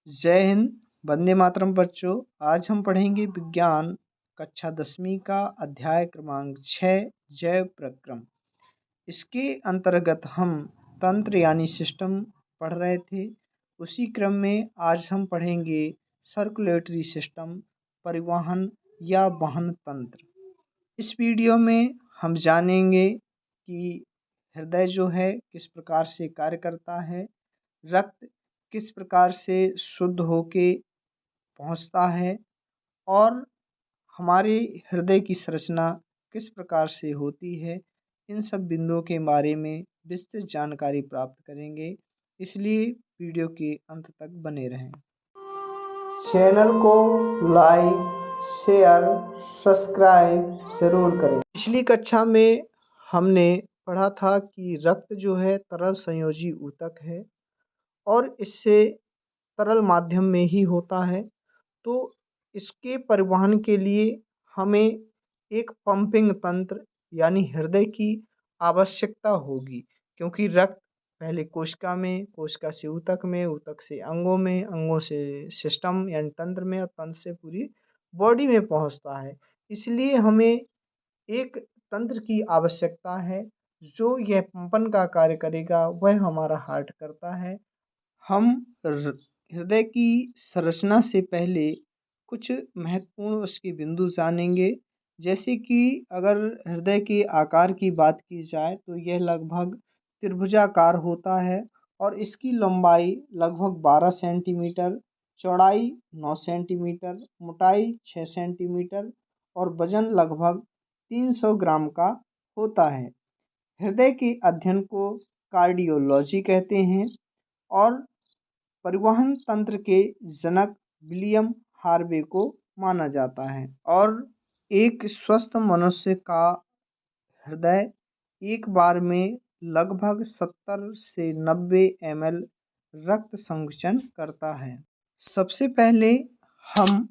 जय हिंद। वंदे मातरम बच्चों। आज हम पढ़ेंगे विज्ञान कक्षा 10वीं का अध्याय क्रमांक 6 जैव प्रक्रम। इसके अंतर्गत हम तंत्र यानी सिस्टम पढ़ रहे थे। उसी क्रम में आज हम पढ़ेंगे सर्कुलेटरी सिस्टम, परिवहन या वहन तंत्र। इस वीडियो में हम जानेंगे कि हृदय जो है किस प्रकार से कार्य करता है, रक्त किस प्रकार से शुद्ध होके पहुंचता है और हमारे हृदय की संरचना किस प्रकार से होती है। इन सब बिंदुओं के बारे में विस्तृत जानकारी प्राप्त करेंगे, इसलिए वीडियो के अंत तक बने रहें। चैनल को लाइक, शेयर, सब्सक्राइब जरूर करें। पिछली कक्षा में हमने पढ़ा था कि रक्त जो है तरल संयोजी ऊतक है और इससे तरल माध्यम में ही होता है। तो इसके परिवहन के लिए हमें एक पंपिंग तंत्र यानी हृदय की आवश्यकता होगी, क्योंकि रक्त पहले कोशिका में, कोशिका से ऊतक में, ऊतक से अंगों में, अंगों से सिस्टम यानी तंत्र में और तंत्र से पूरी बॉडी में पहुंचता है। इसलिए हमें एक तंत्र की आवश्यकता है जो यह पंपन का कार्य करेगा, वह हमारा हार्ट करता है। हम हृदय की संरचना से पहले कुछ महत्वपूर्ण उसके बिंदु जानेंगे। जैसे कि अगर हृदय के आकार की बात की जाए तो यह लगभग त्रिभुजाकार होता है और इसकी लंबाई लगभग 12 सेंटीमीटर, चौड़ाई 9 सेंटीमीटर, मोटाई 6 सेंटीमीटर और वजन लगभग 300 ग्राम का होता है। हृदय के अध्ययन को कार्डियोलॉजी कहते हैं और परिवहन तंत्र के जनक विलियम हार्वे को माना जाता है। और एक स्वस्थ मनुष्य का हृदय एक बार में लगभग 70 से 90 ml रक्त संकुचन करता है। सबसे पहले हम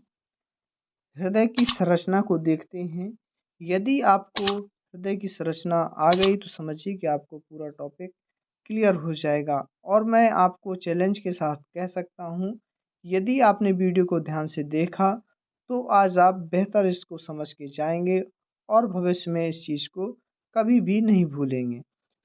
हृदय की संरचना को देखते हैं। यदि आपको हृदय की संरचना आ गई तो समझिए कि आपको पूरा टॉपिक क्लियर हो जाएगा। और मैं आपको चैलेंज के साथ कह सकता हूँ, यदि आपने वीडियो को ध्यान से देखा तो आज आप बेहतर इसको समझ के जाएंगे और भविष्य में इस चीज़ को कभी भी नहीं भूलेंगे।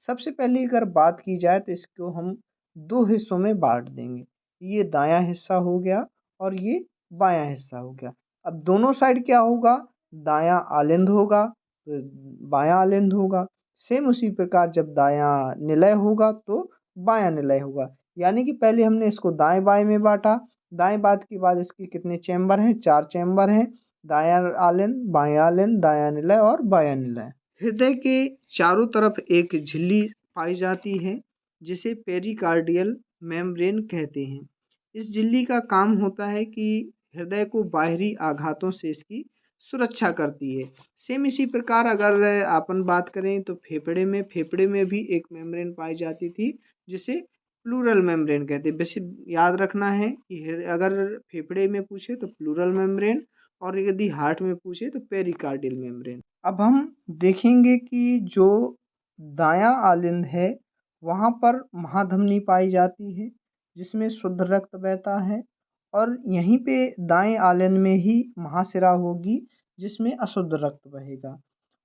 सबसे पहले अगर बात की जाए तो इसको हम दो हिस्सों में बांट देंगे। ये दायां हिस्सा हो गया और ये बायां हिस्सा हो गया। अब दोनों साइड क्या होगा, दायां आलिंद होगा तो बायां आलिंद होगा। सेम उसी प्रकार जब दायां निलय होगा तो बायां निलय होगा। यानी कि पहले हमने इसको दाएं बाएं में बांटा। दाएं बात के बाद इसके कितने चैम्बर हैं, 4 चैम्बर हैं, दायां आलिंद, बायां आलिंद, दायां निलय और बायां निलय। हृदय के चारों तरफ एक झिल्ली पाई जाती है जिसे पेरिकार्डियल मेम्ब्रेन कहते हैं। इस झिल्ली का काम होता है कि हृदय को बाहरी आघातों से इसकी सुरक्षा करती है। सेम इसी प्रकार अगर अपन बात करें तो फेफड़े में भी एक मेम्ब्रेन पाई जाती थी जिसे प्लूरल मेम्ब्रेन कहते हैं। वैसे याद रखना है कि अगर फेफड़े में पूछे तो प्लूरल मेम्ब्रेन और यदि हार्ट में पूछे तो पेरिकार्डियल मेम्ब्रेन। अब हम देखेंगे कि जो दायां आलिंद है वहाँ पर महाधमनी पाई जाती है जिसमें शुद्ध रक्त बहता है और यहीं पे दाएं आलिंद में ही महाशिरा होगी जिसमें अशुद्ध रक्त बहेगा।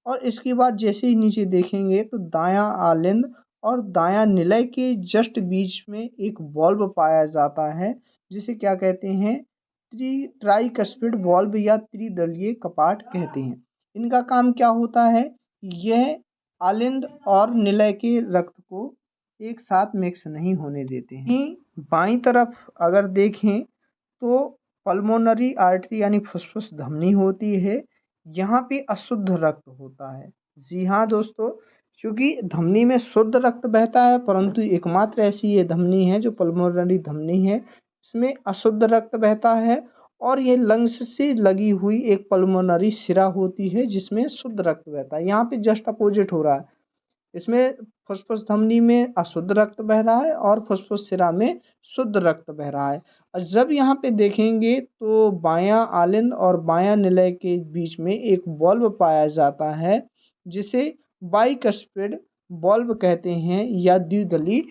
और इसके बाद जैसे ही नीचे देखेंगे तो दायां आलिंद और दायां निलय के जस्ट बीच में एक वॉल्व पाया जाता है जिसे क्या कहते हैं, ट्राइकस्पिड वॉल्व या त्रिदलीय कपाट कहते हैं। इनका काम क्या होता है, यह आलिंद और निलय के रक्त को एक साथ मिक्स नहीं होने देते हैं। बाईं तरफ अगर देखें तो पल्मोनरी आर्टरी यानी फुसफुस धमनी होती है, यहाँ पे अशुद्ध रक्त होता है। जी हाँ दोस्तों, क्योंकि धमनी में शुद्ध रक्त बहता है परंतु एकमात्र ऐसी ये धमनी है जो पल्मोनरी धमनी है, इसमें अशुद्ध रक्त बहता है। और ये लंग्स से लगी हुई एक पल्मोनरी शिरा होती है जिसमें शुद्ध रक्त बहता है। यहाँ पे जस्ट अपोजिट हो रहा है, इसमें फुसफुस धमनी में अशुद्ध रक्त बह रहा है और फुसफुस शिरा में शुद्ध रक्त बह रहा है। और जब यहाँ पे देखेंगे तो बायां आलिंद और बायां निलय के बीच में एक वॉल्व पाया जाता है जिसे बाइकस्पिड वॉल्व कहते हैं या द्विदलीय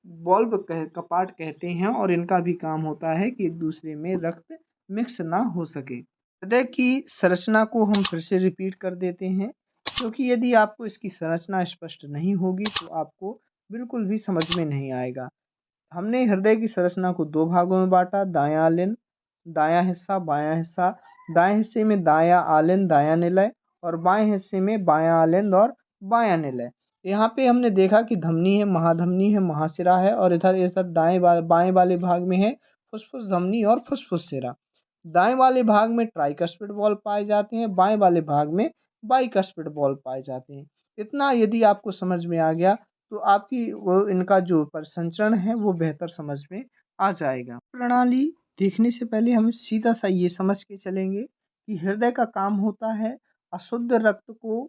कपाट कहते हैं और इनका भी काम होता है कि एक दूसरे में रक्त मिक्स ना हो सके। हृदय की संरचना को हम फिर से रिपीट कर देते हैं, क्योंकि यदि आपको इसकी संरचना स्पष्ट नहीं होगी तो आपको बिल्कुल भी समझ में नहीं आएगा। हमने हृदय की संरचना को 2 भागों में बाँटा, दायाँ आलिंद, दायाँ हिस्सा, बायाँ हिस्सा। दाएँ हिस्से में दायाँ आलिंद, दायाँ निलय और बाएँ हिस्से में बायाँ आलिंद और बायाँ निलय। यहाँ पे हमने देखा कि धमनी है, महाशिरा है और इधर इधर बाएँ वाले भाग में है फुस्फुस धमनी और फुस्फुस शिरा। दाएँ वाले भाग में ट्राइकस्पिड बॉल पाए जाते हैं, बाएँ वाले भाग में बाइकस्पिड बॉल पाए जाते हैं। इतना यदि आपको समझ में आ गया तो आपकी वो इनका जो संचरण है वो बेहतर समझ में आ जाएगा। प्रणाली देखने से पहले हम सीधा-सा ये समझ के चलेंगे कि हृदय का काम होता है अशुद्ध रक्त को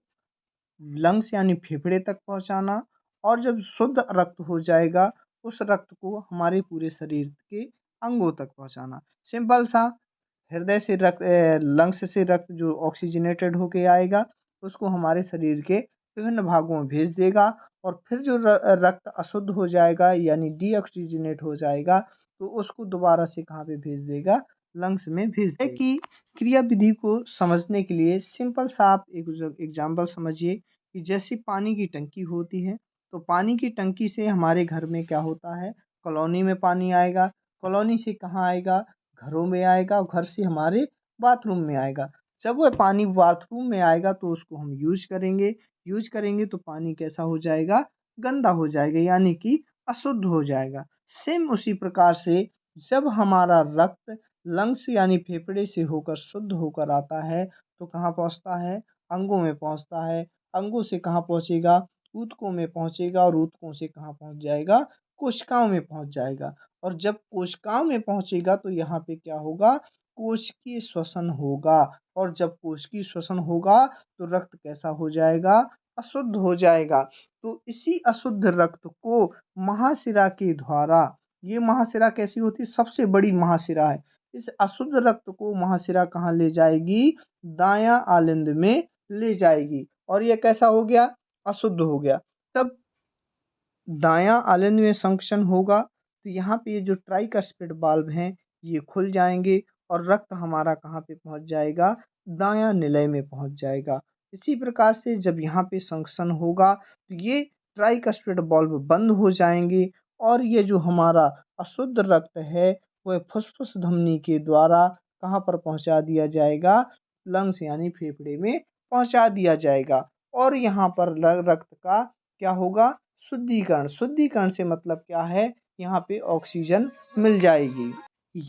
लंग्स यानी फेफड़े तक पहुँचाना, और जब शुद्ध रक्त हो जाएगा उस रक्त को हमारे पूरे शरीर के अंगों तक पहुँचाना। सिंपल सा, हृदय से लंग्स से रक्त जो ऑक्सीजनेटेड होके आएगा उसको हमारे शरीर के विभिन्न भागों में भेज देगा, और फिर जो रक्त अशुद्ध हो जाएगा यानी डीऑक्सीजनेट हो जाएगा तो उसको दोबारा से कहाँ पे भेज देगा, लंग्स में भेज देगा। कि क्रिया विधि को समझने के लिए सिंपल सा आप एक एग्जाम्पल समझिए कि जैसे पानी की टंकी होती है, तो पानी की टंकी से हमारे घर में क्या होता है, कॉलोनी में पानी आएगा, कॉलोनी से कहाँ आएगा, घरों में आएगा और घर से हमारे बाथरूम में आएगा। जब वह पानी बाथरूम में आएगा तो उसको हम यूज करेंगे तो पानी कैसा हो जाएगा, गंदा हो जाएगा यानी कि अशुद्ध हो जाएगा। सेम उसी प्रकार से जब हमारा रक्त लंग्स यानी फेफड़े से होकर शुद्ध होकर आता है तो कहाँ पहुँचता है, अंगों में पहुँचता है। अंगों से कहाँ पहुँचेगा, ऊतकों में पहुँचेगा और ऊतकों से कहाँ पहुँच जाएगा, कोशिकाओं में पहुँच जाएगा। और जब कोशिकाओं में पहुँचेगा तो यहाँ पे क्या होगा, कोशिकीय श्वसन होगा, और जब कोशिकीय श्वसन होगा तो रक्त कैसा हो जाएगा, अशुद्ध हो जाएगा। तो इसी अशुद्ध रक्त को महाशिरा के द्वारा, ये महाशिरा कैसी होती है, सबसे बड़ी महाशिरा है। इस अशुद्ध रक्त को महाशिरा कहाँ ले जाएगी, दायाँ आलिंद में ले जाएगी, और ये कैसा हो गया, अशुद्ध हो गया। तब दायाँ आलिंद में संकुचन होगा तो यहाँ पे ये जो ट्राइकस्पिड वाल्व हैं ये खुल जाएंगे और रक्त हमारा कहाँ पे पहुँच जाएगा, दायाँ निलय में पहुँच जाएगा। इसी प्रकार से जब यहाँ पे संकुचन होगा तो ये ट्राइकस्पिड वाल्व बंद हो जाएंगे और ये जो हमारा अशुद्ध रक्त है वह फुस्फुस धमनी के द्वारा कहाँ पर पहुँचा दिया जाएगा, लंग्स यानी फेफड़े में पहुँचा दिया जाएगा। और यहाँ पर रक्त का क्या होगा, शुद्धिकरण से मतलब क्या है, यहाँ पे ऑक्सीजन मिल जाएगी।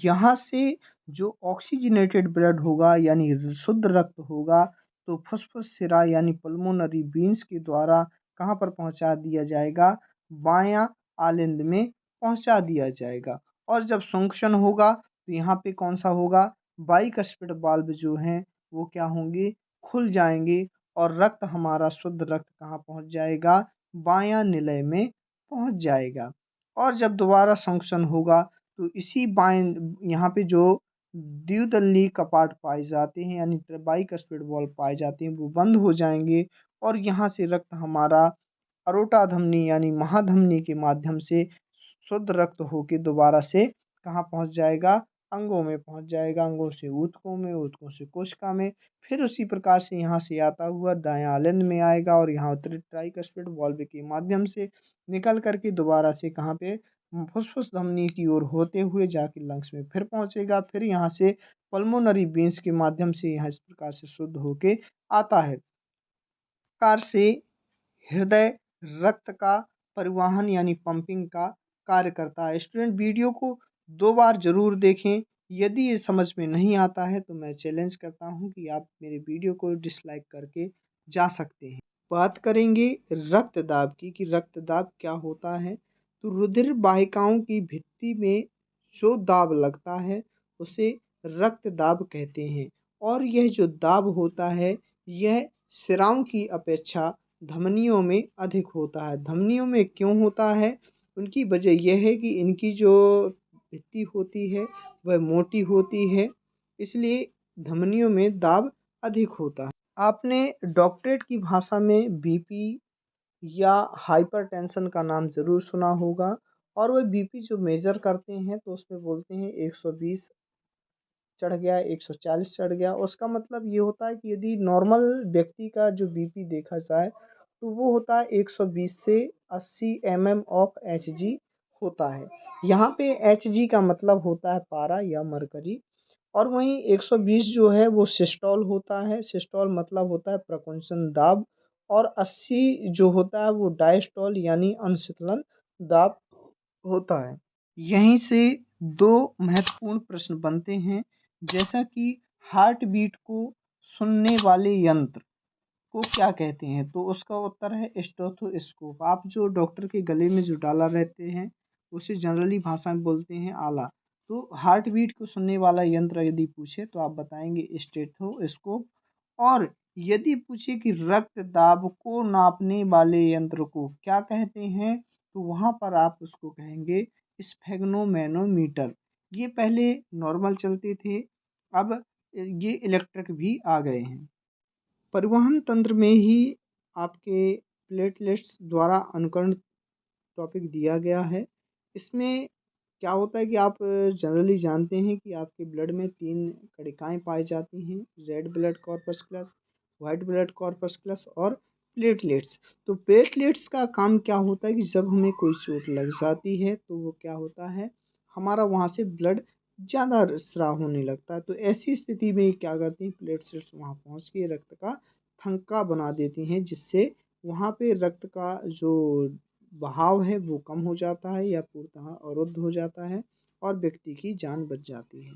यहाँ से जो ऑक्सीजनेटेड ब्लड होगा यानी शुद्ध रक्त होगा तो फुस्फुस शिरा यानी पल्मोनरी वेन्स के द्वारा कहाँ पर पहुँचा दिया जाएगा, बायां आलिंद में पहुँचा दिया जाएगा। और जब संकुचन होगा तो यहाँ पे कौन सा होगा, बाइकस्पिड वाल्व जो हैं वो क्या होंगे, खुल जाएंगे और रक्त हमारा शुद्ध रक्त कहाँ पहुँच जाएगा, बायां निलय में पहुँच जाएगा। और जब दोबारा संकुचन होगा तो इसी बाएं यहाँ पे जो द्विदलीय कपाट पाए जाते हैं यानी बाइकस्पिड वाल्व पाए जाते हैं वो बंद हो जाएंगे और यहाँ से रक्त हमारा अरोटा धमनी यानी महाधमनी के माध्यम से शुद्ध रक्त होके दोबारा से कहाँ पहुँच जाएगा, अंगों में पहुँच जाएगा, अंगों से ऊतकों में, ऊतकों से कोशिका में, फिर उसी प्रकार से यहाँ से आता हुआ दायां आलिंद में आएगा और यहाँ ट्राइकस्पिड वाल्व के माध्यम से निकल करके दोबारा से कहाँ पे, फुस्फुस धमनी की ओर होते हुए जाके लंग्स में फिर पहुँचेगा, फिर यहाँ से पल्मोनरी वेन्स के माध्यम से यहाँ इस प्रकार से शुद्ध होके आता है। प्रकार से हृदय रक्त का परिवहन यानी पंपिंग का कार्य करता है। स्टूडेंट वीडियो को 2 बार ज़रूर देखें। यदि ये समझ में नहीं आता है तो मैं चैलेंज करता हूँ कि आप मेरे वीडियो को डिसलाइक करके जा सकते हैं। बात करेंगे रक्तदाब की कि रक्तदाब क्या होता है। तो रुधिर वाहिकाओं की भित्ति में जो दाब लगता है उसे रक्तदाब कहते हैं, और यह जो दाब होता है यह शिराओं की अपेक्षा धमनियों में अधिक होता है। धमनियों में क्यों होता है, उनकी वजह यह है कि इनकी जो भित्ति होती है वह मोटी होती है, इसलिए धमनियों में दाब अधिक होता है। आपने डॉक्टरेट की भाषा में बीपी या हाइपरटेंशन का नाम ज़रूर सुना होगा, और वह बीपी जो मेज़र करते हैं तो उसमें बोलते हैं 120 चढ़ गया, 140 चढ़ गया। उसका मतलब ये होता है कि यदि नॉर्मल व्यक्ति का जो बीपी देखा जाए तो वो होता है 120 से 80 ऑफ एचजी होता है। यहाँ पे एचजी का मतलब होता है पारा या मरकरी। और वहीं 120 जो है वो सिस्टोल होता है। सिस्टोल मतलब होता है प्रकुंचन दाब। और 80 जो होता है वो डायस्टोल यानी अनशीतलन दाब होता है। यहीं से दो महत्वपूर्ण प्रश्न बनते हैं, जैसा कि हार्ट बीट को सुनने वाले यंत्र को क्या कहते हैं? तो उसका उत्तर है स्टेथोस्कोप। आप जो डॉक्टर के गले में जो डाला रहते हैं उसे जनरली भाषा में बोलते हैं आला। तो हार्ट बीट को सुनने वाला यंत्र यदि पूछे तो आप बताएंगे स्टेथोस्कोप। और यदि पूछे कि रक्त दाब को नापने वाले यंत्र को क्या कहते हैं तो वहाँ पर आप उसको कहेंगे स्फेग्नोमेनोमीटर। ये पहले नॉर्मल चलते थे, अब ये इलेक्ट्रिक भी आ गए हैं। परिवहन तंत्र में ही आपके प्लेटलेट्स द्वारा अनुकरण टॉपिक दिया गया है। इसमें क्या होता है कि आप जनरली जानते हैं कि आपके ब्लड में 3 कणिकाएँ पाई जाती हैं, रेड ब्लड कॉर्पस्कुलस, व्हाइट ब्लड कॉर्पस्कुलस और प्लेटलेट्स। तो प्लेटलेट्स का काम क्या होता है कि जब हमें कोई चोट लग जाती है तो वो क्या होता है, हमारा वहाँ से ब्लड ज़्यादा स्राव होने लगता है। तो ऐसी स्थिति में क्या करती हैं प्लेटलेट्स वहाँ पहुँच के रक्त का थक्का बना देती हैं, जिससे वहाँ पे रक्त का जो बहाव है वो कम हो जाता है या पूर्णतः अवरुद्ध हो जाता है और व्यक्ति की जान बच जाती है।